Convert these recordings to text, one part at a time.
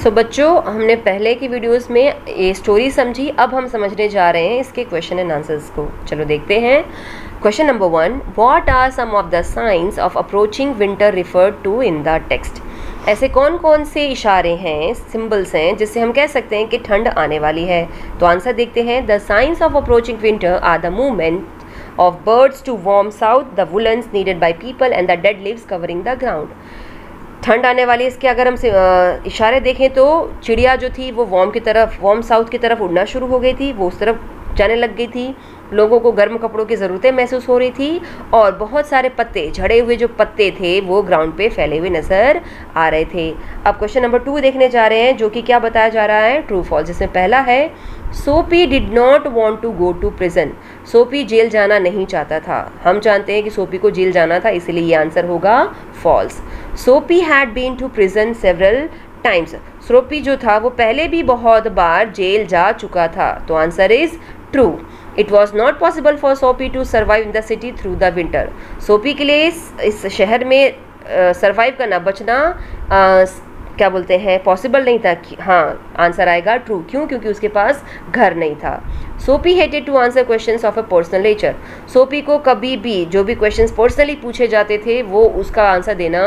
बच्चों, हमने पहले की वीडियोस में ये स्टोरी समझी, अब हम समझने जा रहे हैं इसके क्वेश्चन एंड आंसर्स को। चलो देखते हैं। Question number 1, what are some of the signs of approaching winter referred to in the text. ऐसे कौन कौन से इशारे हैं, सिंबल्स हैं, जिससे हम कह सकते हैं कि ठंड आने वाली है। तो आंसर देखते हैं। The signs of approaching winter are the movement of birds to warm south, the woolens needed by people and the dead leaves covering the ground। ठंड आने वाली, इसके अगर हम इशारे देखें तो चिड़िया जो थी वो वार्म साउथ की तरफ उड़ना शुरू हो गई थी, वो उस तरफ जाने लग गई थी। लोगों को गर्म कपड़ों की ज़रूरतें महसूस हो रही थी और बहुत सारे पत्ते, झड़े हुए जो पत्ते थे वो ग्राउंड पे फैले हुए नज़र आ रहे थे। अब क्वेश्चन नंबर 2 देखने जा रहे हैं, जो कि क्या बताया जा रहा है, ट्रू फॉल्स। जिसमें पहला है, Soapy did not want to go to prison. Soapy जेल जाना नहीं चाहता था। हम जानते हैं कि सोपी को जेल जाना था, इसलिए ये आंसर होगा false. Soapy had been to prison several times. Soapy जो था वो पहले भी बहुत बार जेल जा चुका था, तो answer is true. It was not possible for Soapy to survive in the city through the winter. Soapy के लिए इस शहर में सर्वाइव करना, बचना क्या बोलते हैं, पॉसिबल नहीं था। हाँ, आंसर आएगा ट्रू। क्यों? क्योंकि उसके पास घर नहीं था। Soapy hated to answer questions of a personal nature. Soapy को कभी भी जो भी क्वेश्चंस पर्सनली पूछे जाते थे वो उसका आंसर देना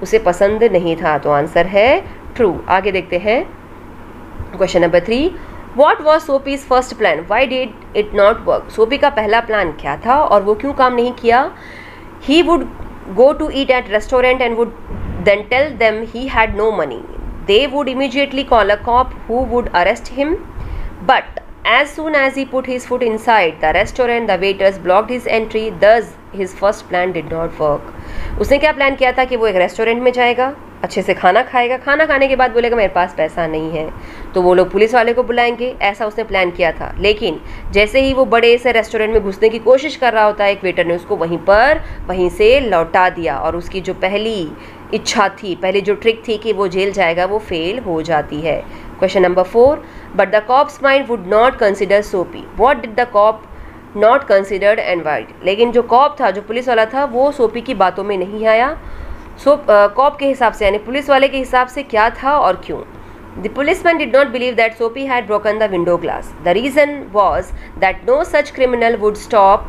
उसे पसंद नहीं था, तो आंसर है ट्रू। आगे देखते हैं। Question number 3, What was Sophie's first plan? Why did it not work? सोपी का पहला प्लान क्या था और वो क्यों काम नहीं किया? He would go to eat at restaurant and would then tell them he had no money. They would immediately call a cop who would arrest him. But as soon as he put his foot inside the restaurant, the waiters blocked his entry. Thus, his first plan did not work. उसने क्या plan किया था कि वो एक restaurant में जाएगा, अच्छे से खाना खाएगा, खाना खाने के बाद बोलेगा मेरे पास पैसा नहीं है, तो वो लोग पुलिस वाले को बुलाएंगे, ऐसा उसने प्लान किया था। लेकिन जैसे ही वो बड़े से रेस्टोरेंट में घुसने की कोशिश कर रहा होता है, एक वेटर ने उसको वहीं से लौटा दिया और उसकी जो पहली इच्छा थी, पहली जो ट्रिक थी कि वो जेल जाएगा, वो फेल हो जाती है। Question number 4, but the cops mind would not consider Soapy. What did the cop not considered and wide. लेकिन जो कॉप था, जो पुलिस वाला था, वो सोपी की बातों में नहीं आया। कॉप के हिसाब से, यानी पुलिस वाले के हिसाब से क्या था और क्यों? The policeman did not believe that Sophie had broken the window glass. The reason was that no such criminal would stop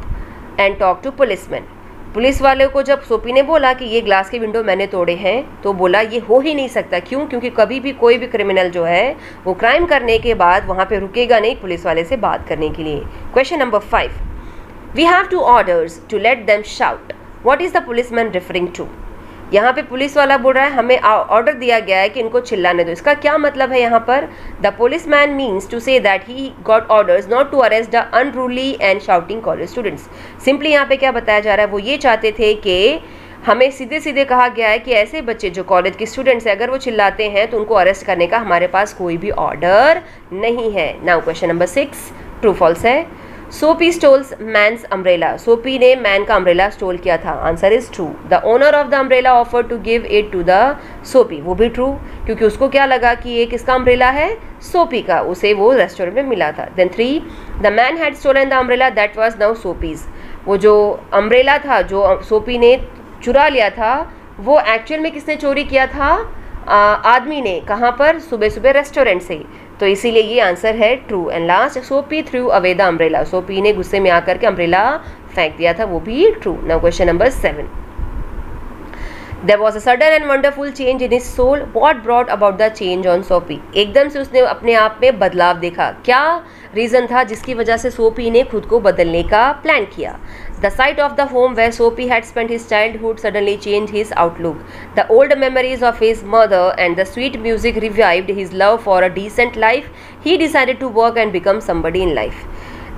and talk to policeman. Police वाले को जब सोपी ने बोला कि ये ग्लास के विंडो मैंने तोड़े हैं, तो बोला ये हो ही नहीं सकता। क्यों? क्योंकि कभी भी कोई भी क्रिमिनल जो है वो क्राइम करने के बाद वहाँ पे रुकेगा नहीं पुलिस वाले से बात करने के लिए। Question number 5, we have two orders to let them shout. What is the policeman referring to. यहाँ पे पुलिस वाला बोल रहा है हमें ऑर्डर दिया गया है कि इनको चिल्लाने दो। इसका क्या मतलब है यहाँ पर? The policeman means to say that he got orders not to arrest the unruly and shouting college students. Simply यहाँ पे क्या बताया जा रहा है, वो ये चाहते थे कि हमें सीधे सीधे कहा गया है कि ऐसे बच्चे जो कॉलेज के स्टूडेंट्स हैं, अगर वो चिल्लाते हैं तो उनको अरेस्ट करने का हमारे पास कोई भी ऑर्डर नहीं है। Now question number 6, true false है। Soapy stoles mains umbrella. सोपी ने मैन का अम्ब्रेला स्टोल किया था, answer is true. The owner of the umbrella offer to give it to the Soapy, वो भी ट्रू, क्योंकि उसको क्या लगा कि ये किसका अम्ब्रेला है, सोपी का, उसे वो रेस्टोरेंट में मिला था। Then 3, the man had stolen the umbrella that was now Soapy's. वो जो अम्ब्रेला था जो सोपी ने चुरा लिया था, वो एक्चुअल में किसने चोरी किया था, आदमी ने। कहाँ पर? सुबह सुबह रेस्टोरेंट से, तो इसीलिए ये आंसर है ट्रू। एंड लास्ट, सोपी थ्रू अवे द अम्ब्रेला। सोपी ने गुस्से में आकर के अम्ब्रेला फेंक दिया था, वो भी true. Now question number 7, There was a sudden and wonderful change in his soul. What brought about the change on Sophie? एकदम से उसने अपने आप में बदलाव देखा। क्या रीज़न था जिसकी वजह से सोपी ने खुद को बदलने का प्लान किया? The sight of the home where Sophie had spent his childhood suddenly changed his outlook. The old memories of his mother and the sweet music revived his love for a decent life. He decided to work and become somebody in life.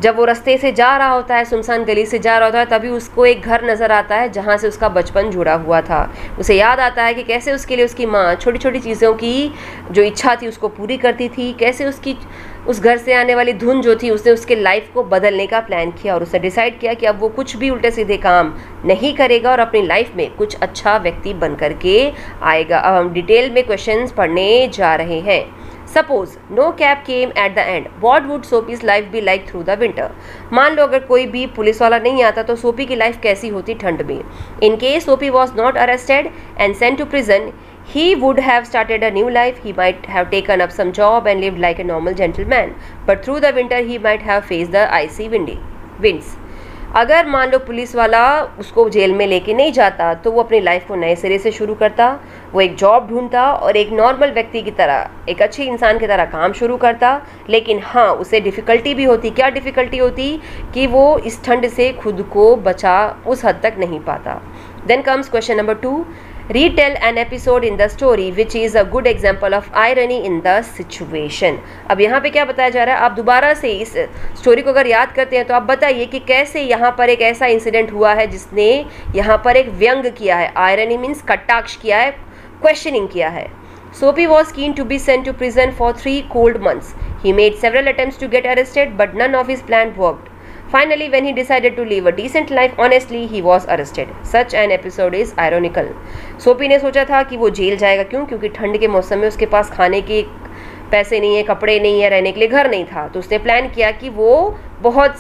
जब वो रास्ते से जा रहा होता है, सुनसान गली से जा रहा होता है, तभी उसको एक घर नज़र आता है जहाँ से उसका बचपन जुड़ा हुआ था। उसे याद आता है कि कैसे उसके लिए उसकी माँ छोटी छोटी चीज़ों की जो इच्छा थी उसको पूरी करती थी, कैसे उसकी उस घर से आने वाली धुन जो थी उसने उसके लाइफ को बदलने का प्लान किया और उसने डिसाइड किया कि अब वो कुछ भी उल्टे सीधे काम नहीं करेगा और अपनी लाइफ में कुछ अच्छा व्यक्ति बन करके आएगा। अब हम डिटेल में क्वेश्चंस पढ़ने जा रहे हैं। Suppose no cab came at the end, what would Soapy's life be like through the winter. मान लो अगर कोई भी पुलिस वाला नहीं आता तो सोपी की लाइफ कैसी होती ठंड में। In case Soapy was not arrested and sent to prison, he would have started a new life. He might have taken up some job and lived like a normal gentleman, but through the winter he might have faced the icy winds. अगर मान लो police वाला उसको jail में लेके नहीं जाता तो वो अपनी लाइफ को नए सिरे से शुरू करता, वो एक जॉब ढूंढता और एक नॉर्मल व्यक्ति की तरह, एक अच्छे इंसान की तरह काम शुरू करता। लेकिन हाँ, उसे डिफ़िकल्टी भी होती। क्या डिफ़िकल्टी होती? कि वो इस ठंड से खुद को बचा उस हद तक नहीं पाता। Then comes question number 2, retell an episode in the story which is a good example of irony in the situation। अब यहाँ पे क्या बताया जा रहा है? आप दोबारा से इस स्टोरी को अगर याद करते हैं तो आप बताइए कि कैसे यहाँ पर एक ऐसा इंसिडेंट हुआ है जिसने यहाँ पर एक व्यंग किया है। आयरनी मीन्स कटाक्ष किया है, क्वेश्चनिंग किया है। Soapy was keen to be sent to prison for 3 cold months. He made several attempts to get arrested, but none of his plan worked. Finally, when he decided to live a decent life honestly, he was arrested. Such an episode is ironical. सोपी ने सोचा था कि वो jail जाएगा। क्यों? क्योंकि ठंड के मौसम में उसके पास खाने के पैसे नहीं है, कपड़े नहीं है, रहने के लिए घर नहीं था। तो उसने प्लान किया कि वो बहुत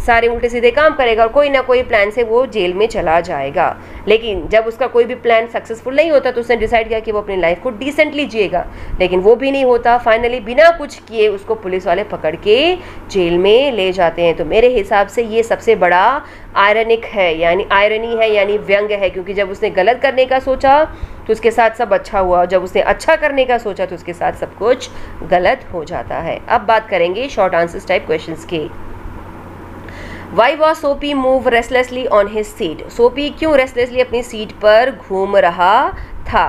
सारे उल्टे सीधे काम करेगा और कोई ना कोई प्लान से वो जेल में चला जाएगा। लेकिन जब उसका कोई भी प्लान सक्सेसफुल नहीं होता तो उसने डिसाइड किया कि वो अपनी लाइफ को डिसेंटली जिएगा, लेकिन वो भी नहीं होता। फाइनली बिना कुछ किए उसको पुलिस वाले पकड़ के जेल में ले जाते हैं। तो मेरे हिसाब से ये सबसे बड़ा आयरनिक है, यानी आयरनी है, यानी व्यंग है। क्योंकि जब उसने गलत करने का सोचा तो उसके साथ सब अच्छा हुआ, और जब उसने अच्छा करने का सोचा तो उसके साथ सब कुछ गलत हो जाता है। अब बात करेंगे शॉर्ट आंसर्स टाइप क्वेश्चंस की। Why was Soapy move restlessly on his seat? सोपी क्यों रेस्टलेसली अपनी सीट पर घूम रहा था?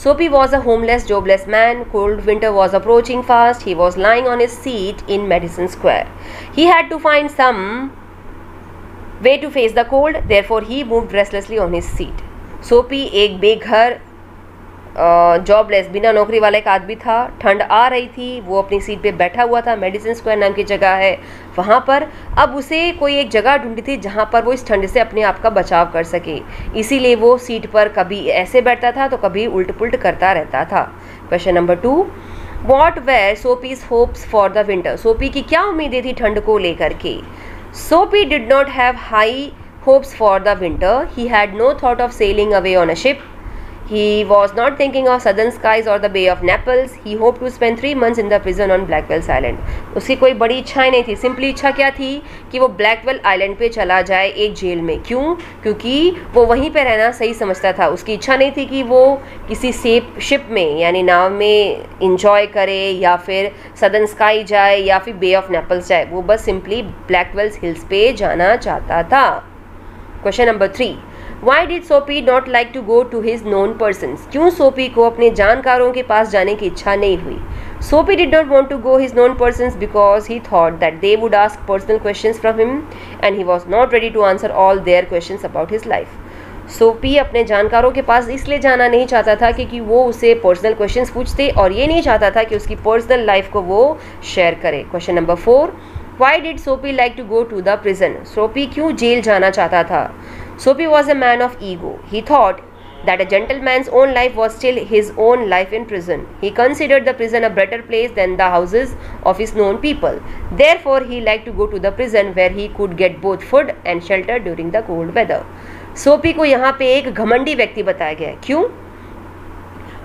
Soapy was a homeless, jobless man. Cold winter was approaching fast. He was lying on his seat in Madison Square. He had to find some way to face the cold. Therefore, he moved restlessly on his seat. Soapy एक बेघर jobless, बिना नौकरी वाला एक आदमी था। ठंड आ रही थी, वो अपनी सीट पे बैठा हुआ था। मेडिसिन स्क्वायर नाम की जगह है वहाँ पर। अब उसे कोई एक जगह ढूंढी थी जहाँ पर वो इस ठंड से अपने आप का बचाव कर सके, इसीलिए वो सीट पर कभी ऐसे बैठता था तो कभी उल्ट पुल्ट करता रहता था। Question number 2, what were Soapy's hopes for the winter? Soapy की क्या उम्मीदें थी ठंड को लेकर के? सोपी did not have high hopes for the winter. He had no thought of sailing away on a ship. He was not thinking of southern skies or the Bay of Naples. He hoped to spend 3 months in the prison on Blackwell's Island. उसकी कोई बड़ी इच्छाएं नहीं थी। Simply इच्छा क्या थी कि वो ब्लैकवेल आइलैंड पे चला जाए एक जेल में। क्यों? क्योंकि वो वहीं पे रहना सही समझता था। उसकी इच्छा नहीं थी कि वो किसी शिप में यानी नाव में इंजॉय करे या फिर सदर्न स्काई जाए या फिर बे ऑफ नेपल्स जाए। वो बस सिंपली ब्लैकवेल्स हिल्स पे जाना चाहता था। Question number 3, Why did Soapy not like to go to his known persons? क्यों सोपी को अपने जानकारों के पास जाने की इच्छा नहीं हुई? Soapy did not want to go his known persons because he thought that they would ask personal questions from him and he was not ready to answer all their questions about his life. सोपी अपने जानकारों के पास इसलिए जाना नहीं चाहता था क्योंकि वो उसे पर्सनल क्वेश्चंस पूछते और ये नहीं चाहता था कि उसकी पर्सनल लाइफ को वो शेयर करे। Question number 4, Why did Soapy like to go to the prison? सोपी क्यों जेल जाना चाहता था? Soapy was a man of ego. He thought that a gentleman's own life was still his own life in prison. He considered the prison a better place than the houses of his known people. Therefore, he liked to go to the prison where he could get both food and shelter during the cold weather. सोपी को यहाँ पे एक घमंडी व्यक्ति बताया गया है। क्यों?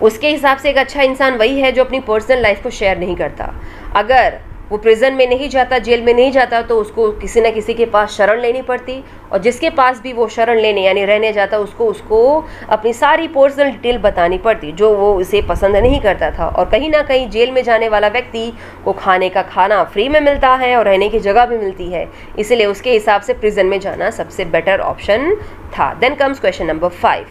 उसके हिसाब से एक अच्छा इंसान वही है जो अपनी पर्सनल लाइफ को शेयर नहीं करता। अगर वो प्रिजन में नहीं जाता, जेल में नहीं जाता, तो उसको किसी न किसी के पास शरण लेनी पड़ती, और जिसके पास भी वो शरण लेने यानी रहने जाता उसको अपनी सारी पर्सनल डिटेल बतानी पड़ती जो वो उसे पसंद नहीं करता था। और कहीं ना कहीं जेल में जाने वाला व्यक्ति को खाने का खाना फ्री में मिलता है और रहने की जगह भी मिलती है, इसलिए उसके हिसाब से प्रिजन में जाना सबसे बेटर ऑप्शन था। Then comes question number 5,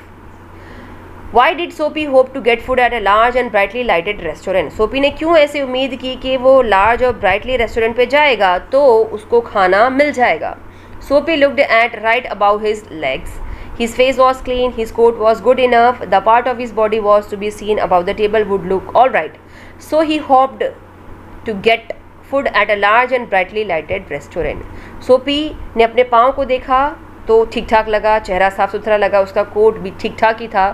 Why did Soapy hope to get food at a large and brightly lighted restaurant? सोपी ने क्यों ऐसी उम्मीद की कि वो लार्ज और ब्राइटली रेस्टोरेंट पे जाएगा तो उसको खाना मिल जाएगा? Soapy looked at right above his legs. His face was clean, his coat was good enough, the part of his body was to be seen above the table would look all right. So he hoped to get food at a large and brightly lighted restaurant. सोपी ने अपने पाँव को देखा तो ठीक ठाक लगा, चेहरा साफ सुथरा लगा, उसका कोट भी ठीक ठाक ही था,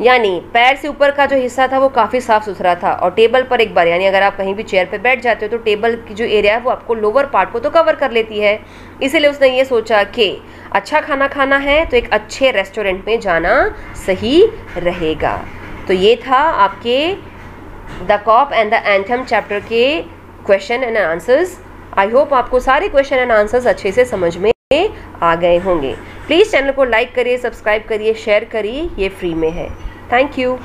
यानी पैर से ऊपर का जो हिस्सा था वो काफ़ी साफ़ सुथरा था। और टेबल पर एक बार यानी अगर आप कहीं भी चेयर पे बैठ जाते हो तो टेबल की जो एरिया है वो आपको लोअर पार्ट को तो कवर कर लेती है, इसीलिए उसने ये सोचा कि अच्छा खाना खाना है तो एक अच्छे रेस्टोरेंट में जाना सही रहेगा। तो ये था आपके the cop and the anthem chapter के question and answers. I hope आपको सारे क्वेश्चन एंड आंसर्स अच्छे से समझ में आ गए होंगे। प्लीज़ चैनल को लाइक करिए, सब्सक्राइब करिए, शेयर करिए, ये फ्री में है। Thank you.